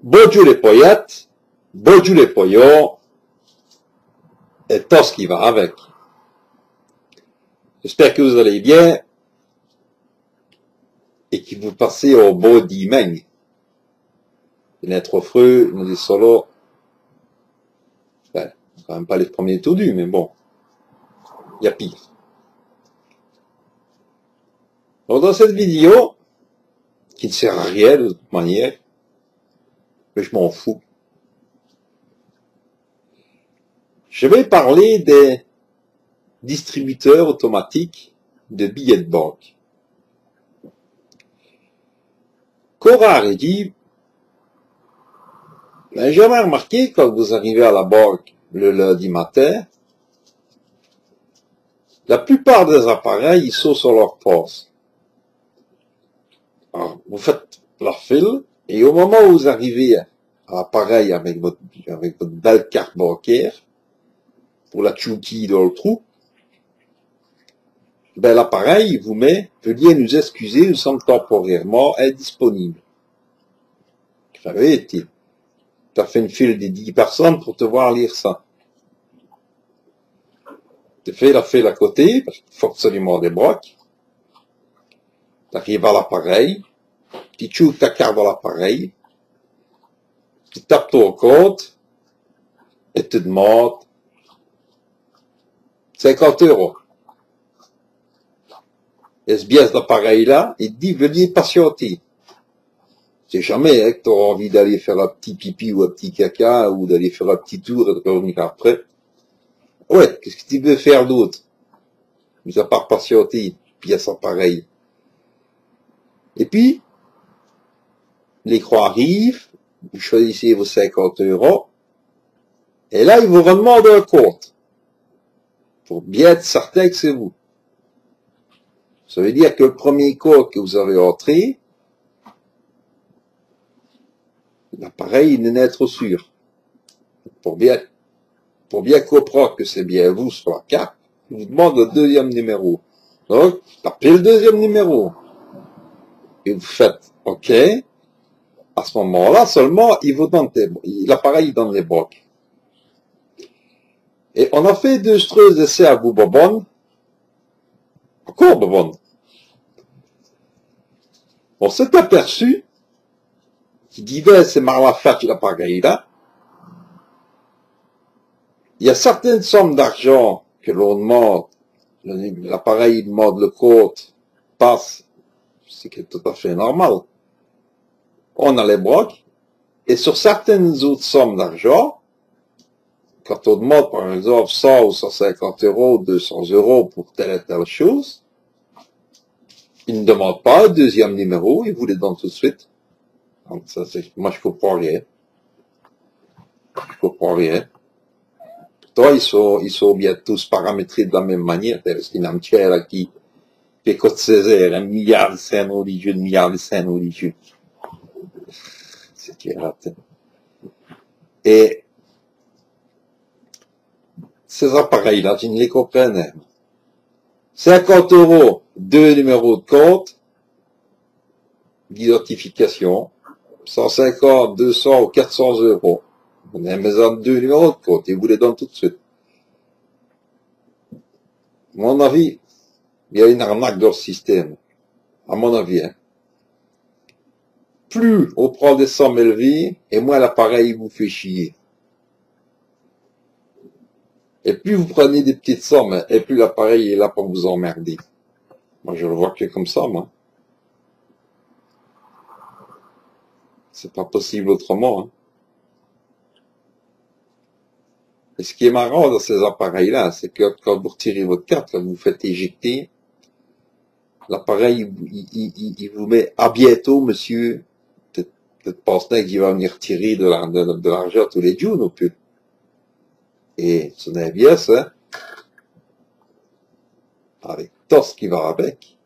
Bonjour les poillettes, bonjour les poillons, et tout ce qui va avec. J'espère que vous allez bien et que vous passez au beau dimanche. Il est trop fru, nous dit solo. Ben, quand même pas les premiers tout nus, mais bon, il y a pire. Donc dans cette vidéo, qui ne sert à rien de toute manière, mais je m'en fous, je vais parler des distributeurs automatiques de billets de banque. Cora a dit, j'ai jamais remarqué quand vous arrivez à la banque le lundi matin, la plupart des appareils, ils sont sur leur poste. Alors, vous faites la file, et au moment où vous arrivez à l'appareil avec votre belle carte bancaire, pour la tchouki dans le trou, ben l'appareil vous met, veuillez nous excuser, nous sommes temporairement indisponibles. Ça avait été. Tu as fait une file de 10 personnes pour te voir lire ça. Tu fais la file à côté, parce qu'il faut absolument des brocs. Tu arrives à l'appareil, tu tchouques ta carte dans l'appareil, tu tapes ton compte, et tu demandes 50 €. Et ce biais d'appareil-là, il te dit, veuillez patienter. C'est jamais hein, que tu auras envie d'aller faire un petit pipi ou un petit caca, ou d'aller faire un petit tour et de revenir après. Ouais, qu'est-ce que tu veux faire d'autre? Mis à part patienter, pièce appareil. Et puis, l'écran arrive, vous choisissez vos 50 €, et là, il vous redemande un compte. Pour bien être certain que c'est vous. Ça veut dire que le premier code que vous avez entré, l'appareil n'est pas trop sûr. Pour bien comprendre que c'est bien vous sur la carte, il vous demande le deuxième numéro. Donc, tapez le deuxième numéro. Et vous faites OK. À ce moment-là, seulement, il vous donne l'appareil donne les blocs. Et on a fait 2 essais à vous, Bobonne. Encore Bobonne. On s'est aperçu qu'il disait, c'est mal la fête, l'appareil là. Il y a certaines sommes d'argent que l'on demande, l'appareil demande le code, passe, c'est tout à fait normal. On a les blocs, et sur certaines autres sommes d'argent, quand on demande par exemple 100 ou 150 €, 200 € pour telle et telle chose, il ne demande pas un deuxième numéro, il vous les donne tout de suite. Donc ça, moi je comprends rien. Je comprends rien. Toi, ils sont bien tous paramétrés de la même manière. C'est une amitière là qui coûte 16 €, 1 milliard de scènes religieux, 1 milliard de scènes religieux. C'est qui est raté. Et ces appareils-là, je ne les comprends pas. 50 €, 2 numéros de compte, d'identification, 150, 200 ou 400 €. On a besoin de 2 numéros de compte, ils vous les donnent tout de suite. À mon avis, il y a une arnaque dans le système. À mon avis, hein. Plus on prend des sommes élevées, et moins l'appareil vous fait chier. Et plus vous prenez des petites sommes, et plus l'appareil est là pour vous emmerder. Moi, je le vois que comme ça, moi. C'est pas possible autrement, hein. Et ce qui est marrant dans ces appareils-là, c'est que quand vous retirez votre carte, quand vous faites éjecter, l'appareil, il vous met à bientôt, monsieur. Peut-être pensez qu'il va venir tirer de l'argent tous les jours, non plus. Et ce n'est bien ça. Avec tout ce qui va avec.